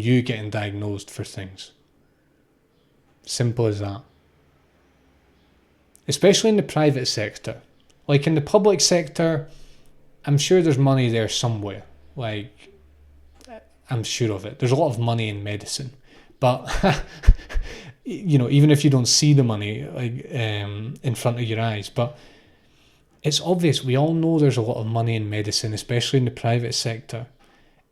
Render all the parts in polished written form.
you getting diagnosed for things. Simple as that. Especially in the private sector. Like in the public sector, I'm sure there's money there somewhere. Like, I'm sure of it. There's a lot of money in medicine. But, even if you don't see the money like in front of your eyes. But it's obvious. We all know there's a lot of money in medicine, especially in the private sector.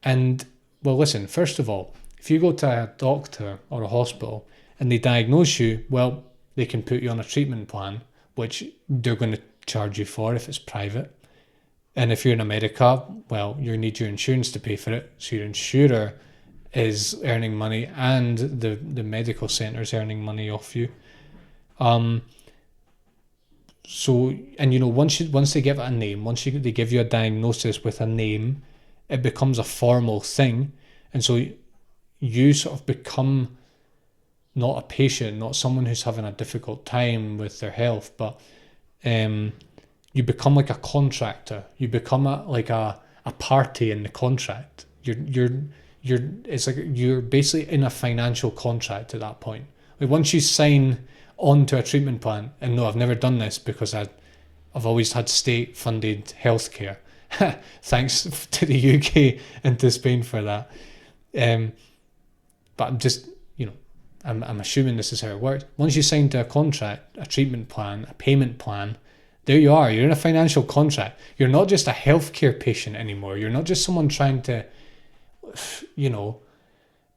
And, well, listen, first of all, if you go to a doctor or a hospital and they diagnose you, well, they can put you on a treatment plan, which they're going to charge you for if it's private. And if you're in America, well, you need your insurance to pay for it. So your insurer is earning money and the medical centre is earning money off you. So, and once they give it a name, they give you a diagnosis with a name, it becomes a formal thing. And so you sort of become not a patient, not someone who's having a difficult time with their health, but you become like a contractor. You become a party in the contract. It's like you're basically in a financial contract at that point. Like once you sign on to a treatment plan, and no, I've never done this because I've always had state-funded healthcare. Thanks to the UK and to Spain for that. But I'm just, I'm assuming this is how it works. Once you sign to a contract, a treatment plan, a payment plan, there you are. You're in a financial contract. You're not just a healthcare patient anymore. You're not just someone trying to,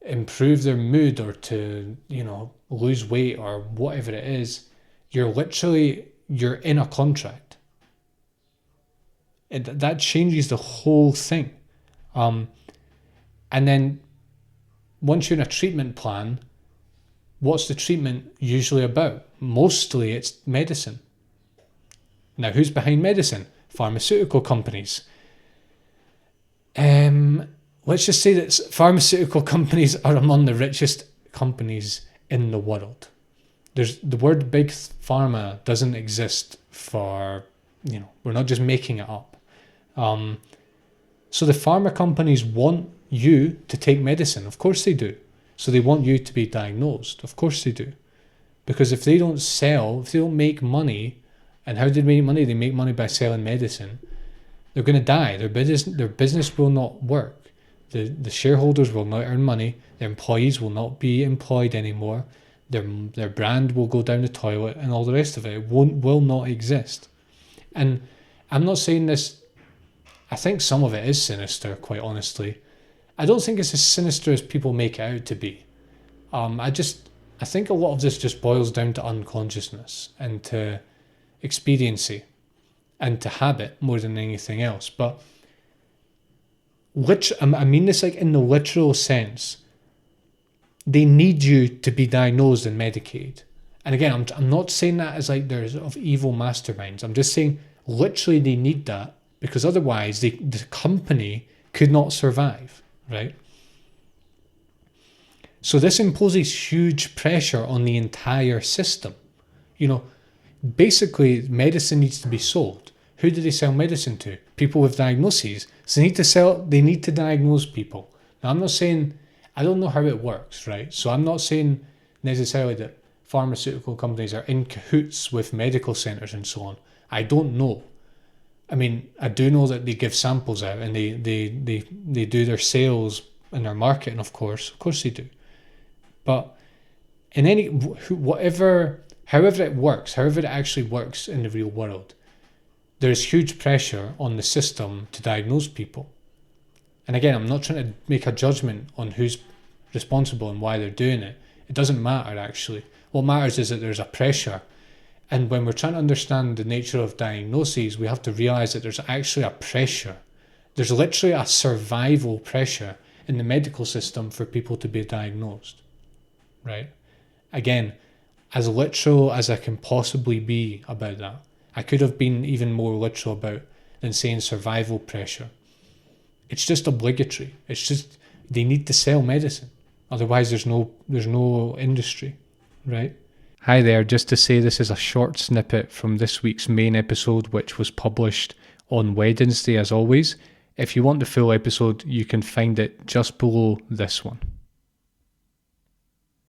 improve their mood or to, lose weight or whatever it is. You're in a contract. That changes the whole thing. And then once you're in a treatment plan, what's the treatment usually about? Mostly it's medicine. Now, who's behind medicine? Pharmaceutical companies. Let's just say that pharmaceutical companies are among the richest companies in the world. The word big pharma doesn't exist for, we're not just making it up. So the pharma companies want you to take medicine. Of course they do. So they want you to be diagnosed. Of course they do. Because if they don't make money, and how do they make money? They make money by selling medicine. They're going to die. Their business will not work. The shareholders will not earn money. Their employees will not be employed anymore. Their brand will go down the toilet, and all the rest of it will not exist. And I'm not saying this. I think some of it is sinister, quite honestly. I don't think it's as sinister as people make it out to be. I think a lot of this just boils down to unconsciousness and to expediency and to habit more than anything else. But I mean this like in the literal sense. They need you to be diagnosed and medicated. And again, I'm not saying that as like there's of evil masterminds. I'm just saying literally they need that because otherwise the company could not survive, right? So this imposes huge pressure on the entire system. Basically medicine needs to be sold. Who do they sell medicine to? People with diagnoses. So they need to diagnose people. Now I'm not saying, I don't know how it works, right? So I'm not saying necessarily that pharmaceutical companies are in cahoots with medical centres and so on. I don't know. I mean, I do know that they give samples out and they do their sales and their marketing, of course they do. But in however it actually works in the real world, there's huge pressure on the system to diagnose people. And again, I'm not trying to make a judgment on who's responsible and why they're doing it. It doesn't matter, actually. What matters is that there's a pressure. And when we're trying to understand the nature of diagnoses, we have to realize that there's actually a pressure. There's literally a survival pressure in the medical system for people to be diagnosed, right? Again, as literal as I can possibly be about that. I could have been even more literal than saying survival pressure. It's just obligatory. It's just they need to sell medicine. Otherwise there's no industry, right? Hi there, just to say this is a short snippet from this week's main episode, which was published on Wednesday as always. If you want the full episode, you can find it just below this one.